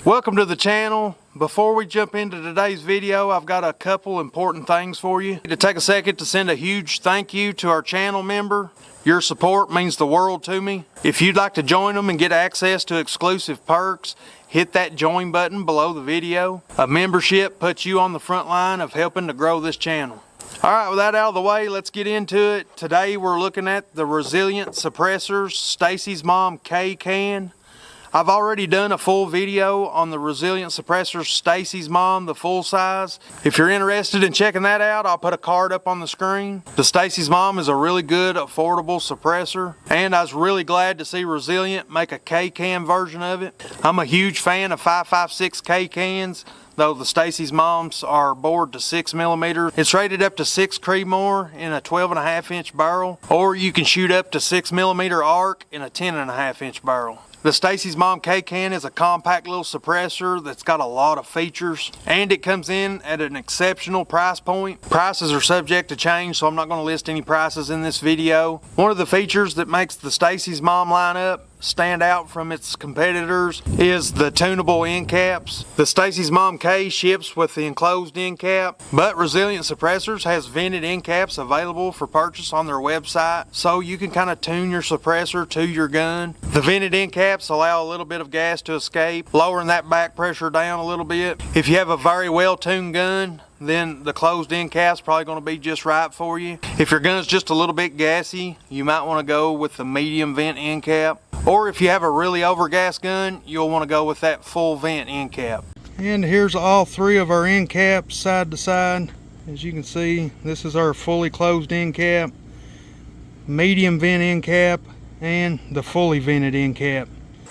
Welcome to the channel. Before we jump into today's video, I've got a couple important things for you. To take a second to send a huge thank you to our channel member. Your support means the world to me. If you'd like to join them and get access to exclusive perks, hit that join button below the video. A membership puts you on the front line of helping to grow this channel. Alright, with that out of the way, let's get into it. Today we're looking at the Resilient Suppressors Stacy's Mom K can. I've already done a full video on the Resilient Suppressors Stacy's Mom, the full size. If you're interested in checking that out, I'll put a card up on the screen. The Stacy's Mom is a really good, affordable suppressor, and I was really glad to see Resilient make a K-can version of it. I'm a huge fan of 5.56 K-cans, though the Stacy's Moms are bored to 6mm. It's rated up to 6 Creedmoor in a 12.5-inch barrel, or you can shoot up to 6mm arc in a 10.5-inch barrel. The Stacy's Mom K-can is a compact little suppressor that's got a lot of features, and it comes in at an exceptional price point. Prices are subject to change, so I'm not going to list any prices in this video. One of the features that makes the Stacy's Mom lineup stand out from its competitors is the Tuneable End Caps. The Stacy's Mom K ships with the enclosed end cap, but Resilient Suppressors has vented end caps available for purchase on their website, so you can kind of tune your suppressor to your gun. The vented end caps allow a little bit of gas to escape, lowering that back pressure down a little bit. If you have a very well tuned gun, then the closed end cap's probably going to be just right for you. If your gun's just a little bit gassy, you might want to go with the medium vent end cap. Or if you have a really overgas gun, you'll want to go with that full vent end cap. And here's all three of our end caps side to side. As you can see, this is our fully closed end cap, medium vent end cap, and the fully vented end cap.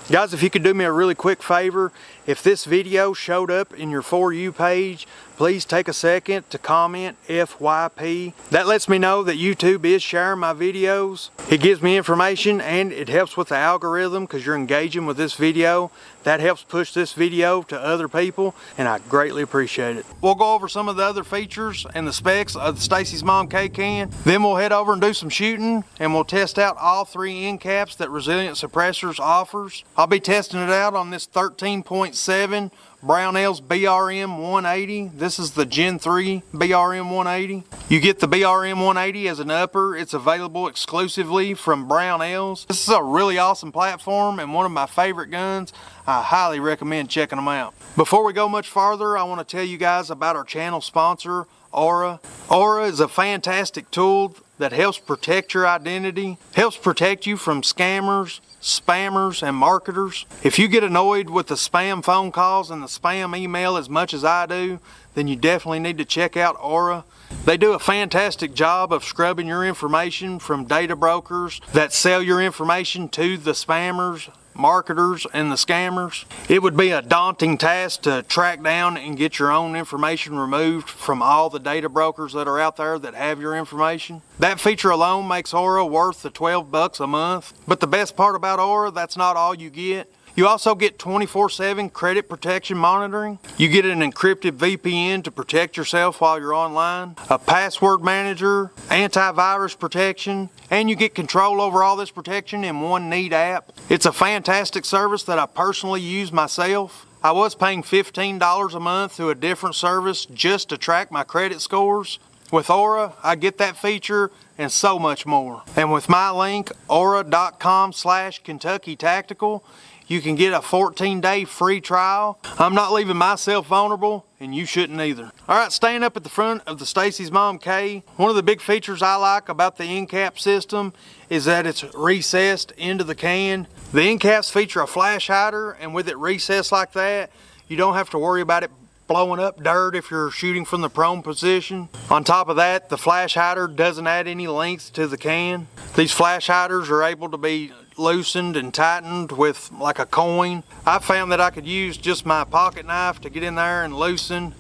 Guys, if you could do me a really quick favor, if this video showed up in your For You page, please take a second to comment FYP. That lets me know that YouTube is sharing my videos. It gives me information and it helps with the algorithm because you're engaging with this video. That helps push this video to other people, and I greatly appreciate it. We'll go over some of the other features and the specs of the Stacy's Mom K-can. Then we'll head over and do some shooting, and we'll test out all three end caps that Resilient Suppressors offers. I'll be testing it out on this 13.7 Brownell's BRM 180. This is the Gen 3 BRM 180. You get the BRM 180 as an upper. It's available exclusively from Brownell's. This is a really awesome platform and one of my favorite guns. I highly recommend checking them out. Before we go much farther, I want to tell you guys about our channel sponsor, Aura. Aura is a fantastic tool that helps protect your identity, helps protect you from scammers, spammers, and marketers. If you get annoyed with the spam phone calls and the spam email as much as I do, then you definitely need to check out Aura. They do a fantastic job of scrubbing your information from data brokers that sell your information to the spammers, marketers, and the scammers. It would be a daunting task to track down and get your own information removed from all the data brokers that are out there that have your information. That feature alone makes Aura worth the $12 a month. But the best part about Aura, that's not all you get. You also get 24/7 credit protection monitoring. You get an encrypted VPN to protect yourself while you're online, a password manager, antivirus protection, and you get control over all this protection in one neat app. It's a fantastic service that I personally use myself. I was paying $15 a month through a different service just to track my credit scores. With Aura, I get that feature and so much more. And with my link, aura.com/Kentucky Tactical, you can get a 14-day free trial. I'm not leaving myself vulnerable, and you shouldn't either. Alright, staying up at the front of the Stacy's Mom K, one of the big features I like about the end cap system is that it's recessed into the can. The end caps feature a flash hider, and with it recessed like that, you don't have to worry about it blowing up dirt if you're shooting from the prone position. On top of that, the flash hider doesn't add any length to the can. These flash hiders are able to be loosened and tightened with like a coin. I found that I could use just my pocket knife to get in there and loosen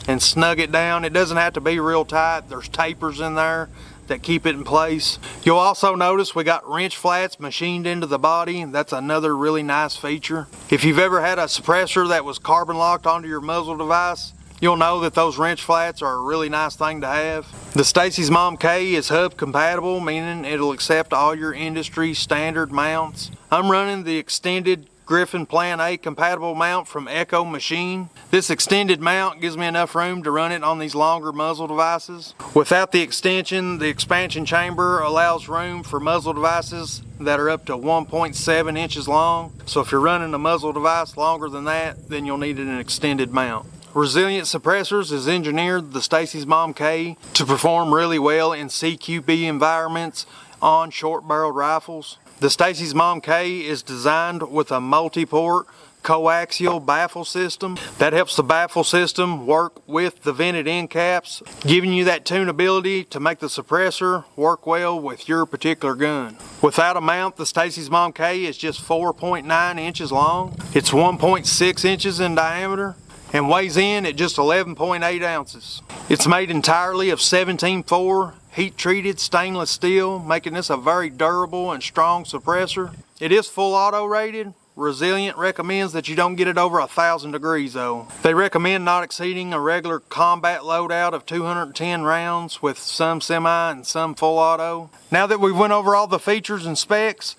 and snug it down. It doesn't have to be real tight. There's tapers in there that keep it in place. You'll also notice we got wrench flats machined into the body. That's another really nice feature. If you've ever had a suppressor that was carbon locked onto your muzzle device, you'll know that those wrench flats are a really nice thing to have. The Stacy's Mom K is hub compatible, meaning it'll accept all your industry standard mounts. I'm running the extended Griffin Plan A compatible mount from Echo Machine. This extended mount gives me enough room to run it on these longer muzzle devices. Without the extension, the expansion chamber allows room for muzzle devices that are up to 1.7 inches long. So if you're running a muzzle device longer than that, then you'll need an extended mount. Resilient Suppressors has engineered the Stacy's Mom K to perform really well in CQB environments on short-barreled rifles. The Stacy's Mom K is designed with a multi-port coaxial baffle system. That helps the baffle system work with the vented end caps, giving you that tunability to make the suppressor work well with your particular gun. Without a mount, the Stacy's Mom K is just 4.9 inches long. It's 1.6 inches in diameter and weighs in at just 11.8 ounces. It's made entirely of 17.4 heat-treated stainless steel, making this a very durable and strong suppressor. It is full auto rated. Resilient recommends that you don't get it over 1,000 degrees though. They recommend not exceeding a regular combat loadout of 210 rounds with some semi and some full auto. Now that we've went over all the features and specs,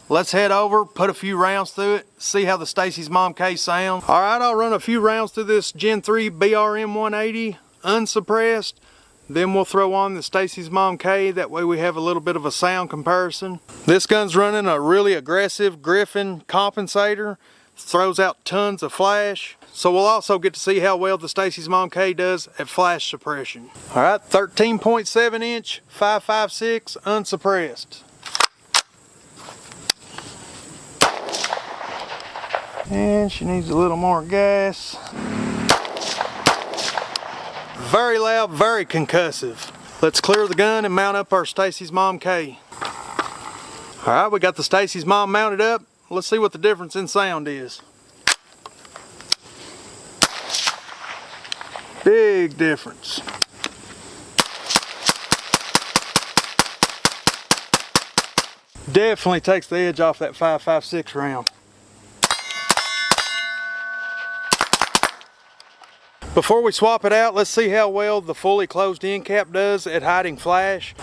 let's head over, put a few rounds through it, see how the Stacy's Mom K sounds. Alright, I'll run a few rounds through this Gen 3 BRM 180 unsuppressed. Then we'll throw on the Stacy's Mom K, that way we have a little bit of a sound comparison. This gun's running a really aggressive Griffin compensator, throws out tons of flash. So we'll also get to see how well the Stacy's Mom K does at flash suppression. Alright, 13.7 inch 5.56 unsuppressed. And she needs a little more gas. Very loud, very concussive. Let's clear the gun and mount up our Stacy's Mom K. Alright, we got the Stacy's Mom mounted up. Let's see what the difference in sound is. Big difference. Definitely takes the edge off that 5.56 round. Before we swap it out, let's see how well the fully closed end cap does at hiding flash.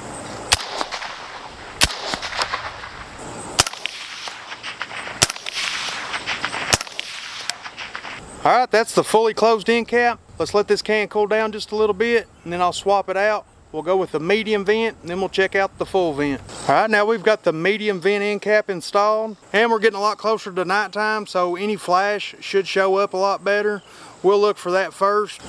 Alright, that's the fully closed end cap. Let's let this can cool down just a little bit and then I'll swap it out. We'll go with the medium vent and then we'll check out the full vent. Alright, now we've got the medium vent end cap installed and we're getting a lot closer to nighttime, so any flash should show up a lot better. We'll look for that first.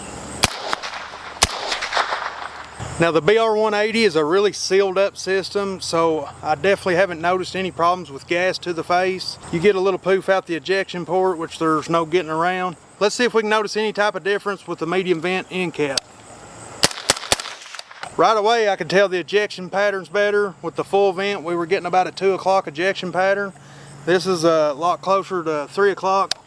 Now the BR180 is a really sealed up system, so I definitely haven't noticed any problems with gas to the face. You get a little poof out the ejection port, which there's no getting around. Let's see if we can notice any type of difference with the medium vent end cap. Right away I can tell the ejection pattern's better. With the full vent we were getting about a 2 o'clock ejection pattern. This is a lot closer to 3 o'clock.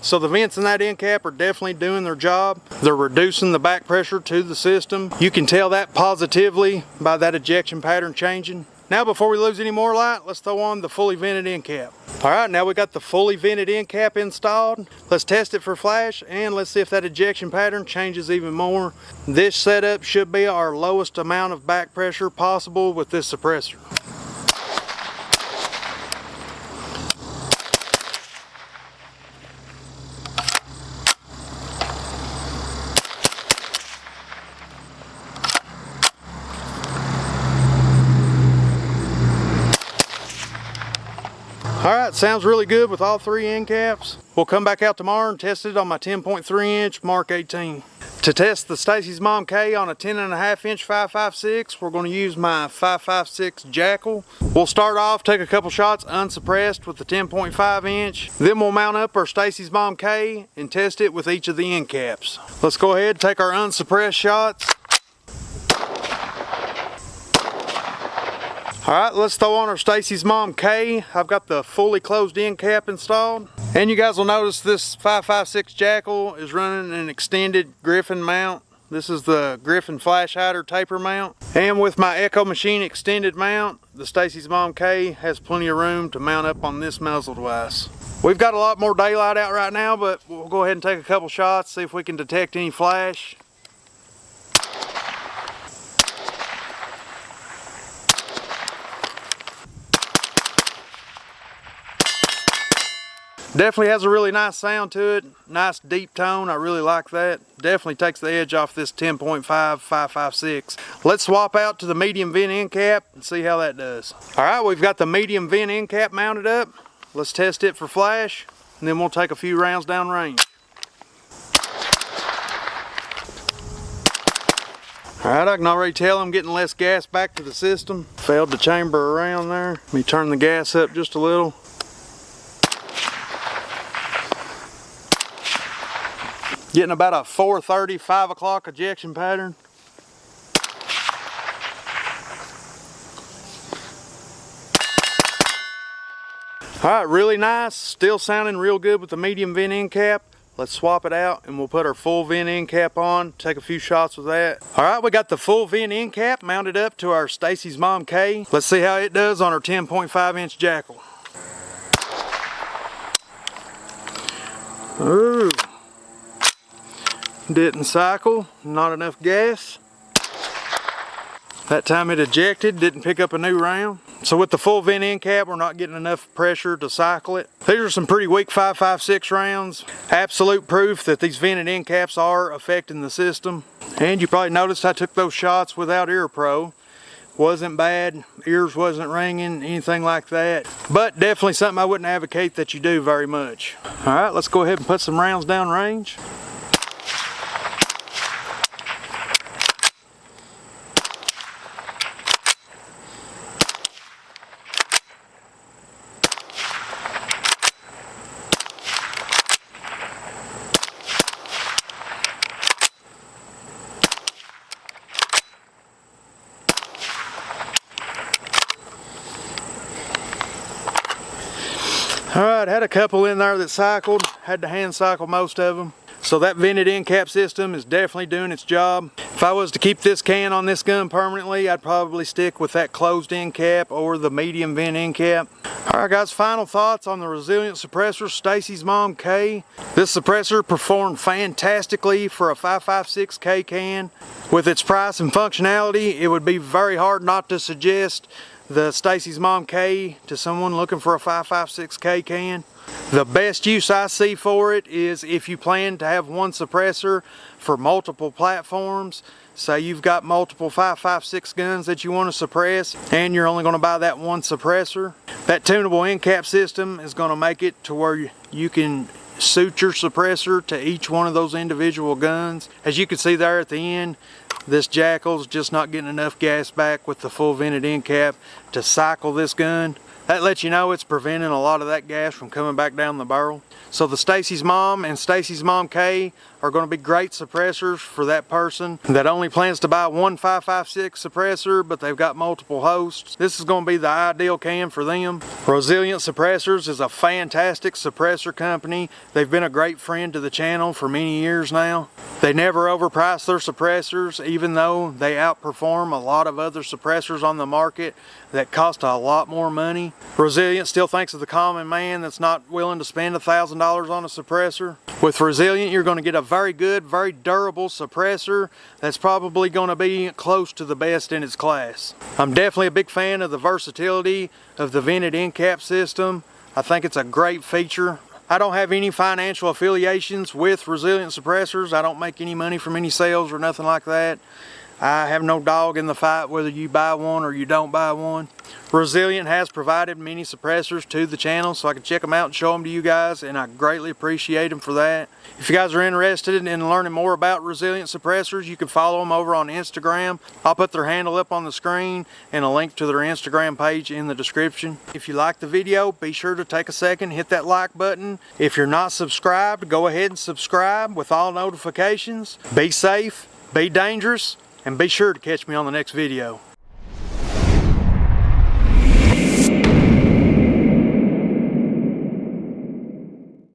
So the vents in that end cap are definitely doing their job. They're reducing the back pressure to the system. You can tell that positively by that ejection pattern changing. Now before we lose any more light, let's throw on the fully vented end cap. Alright, now we got the fully vented end cap installed. Let's test it for flash and let's see if that ejection pattern changes even more. This setup should be our lowest amount of back pressure possible with this suppressor. Alright, sounds really good with all 3 end caps. We'll come back out tomorrow and test it on my 10.3 inch Mark 18. To test the Stacy's Mom K on a 10.5 inch 5.56, we're going to use my 5.56 Jackal. We'll start off, take a couple shots unsuppressed with the 10.5 inch. Then we'll mount up our Stacy's Mom K and test it with each of the end caps. Let's go ahead and take our unsuppressed shots. Alright, let's throw on our Stacy's Mom K. I've got the fully closed end cap installed. And you guys will notice this 5.56 Jackal is running an extended Griffin mount. This is the Griffin flash hider taper mount. And with my Echo Machine extended mount, the Stacy's Mom K has plenty of room to mount up on this muzzle device. We've got a lot more daylight out right now, but we'll go ahead and take a couple shots, see if we can detect any flash. Definitely has a really nice sound to it. Nice deep tone. I really like that. Definitely takes the edge off this 10.5 556. Let's swap out to the medium vent end cap and see how that does. Alright, we've got the medium vent end cap mounted up. Let's test it for flash, and then we'll take a few rounds down range. Alright, I can already tell I'm getting less gas back to the system. Failed the chamber around there. Let me turn the gas up just a little. Getting about a 4:30, 5 o'clock ejection pattern. Alright, really nice. Still sounding real good with the medium vent end cap. Let's swap it out and we'll put our full vent end cap on. Take a few shots with that. Alright, we got the full vent end cap mounted up to our Stacy's Mom K. Let's see how it does on our 10.5 inch jackal. Ooh. Didn't cycle, not enough gas. That time it ejected, didn't pick up a new round. So with the full vent end cap, we're not getting enough pressure to cycle it. These are some pretty weak 5.56 rounds. Absolute proof that these vented end caps are affecting the system. And you probably noticed I took those shots without ear pro. Wasn't bad, ears wasn't ringing, anything like that. But definitely something I wouldn't advocate that you do very much. All right, let's go ahead and put some rounds down range. Alright, had a couple in there that cycled, had to hand cycle most of them. So that vented end cap system is definitely doing its job. If I was to keep this can on this gun permanently, I'd probably stick with that closed end cap or the medium vent end cap. Alright guys, final thoughts on the Resilient Suppressor Stacy's Mom K. This suppressor performed fantastically for a 5.56K can. With its price and functionality, it would be very hard not to suggest the Stacy's Mom K to someone looking for a 5.56K can. The best use I see for it is if you plan to have one suppressor for multiple platforms. Say you've got multiple 5.56 guns that you want to suppress and you're only going to buy that one suppressor. That tunable end cap system is going to make it to where you can suit your suppressor to each one of those individual guns. As you can see there at the end, this jackal's just not getting enough gas back with the full vented end cap to cycle this gun. That lets you know it's preventing a lot of that gas from coming back down the barrel. So the Stacy's Mom and Stacy's Mom K are going to be great suppressors for that person that only plans to buy one 5.56 suppressor, but they've got multiple hosts. This is going to be the ideal can for them. Resilient Suppressors is a fantastic suppressor company. They've been a great friend to the channel for many years now. They never overprice their suppressors, even though they outperform a lot of other suppressors on the market that cost a lot more money. Resilient still thinks of the common man that's not willing to spend $1,000 on a suppressor. With Resilient, you're going to get a very good, very durable suppressor that's probably going to be close to the best in its class. I'm definitely a big fan of the versatility of the vented end cap system. I think it's a great feature. I don't have any financial affiliations with Resilient Suppressors. I don't make any money from any sales or nothing like that. I have no dog in the fight whether you buy one or you don't buy one. Resilient has provided many suppressors to the channel so I can check them out and show them to you guys, and I greatly appreciate them for that. If you guys are interested in learning more about Resilient Suppressors, you can follow them over on Instagram. I'll put their handle up on the screen and a link to their Instagram page in the description. If you like the video, be sure to take a second, hit that like button. If you're not subscribed, go ahead and subscribe with all notifications. Be safe, be dangerous, and be sure to catch me on the next video.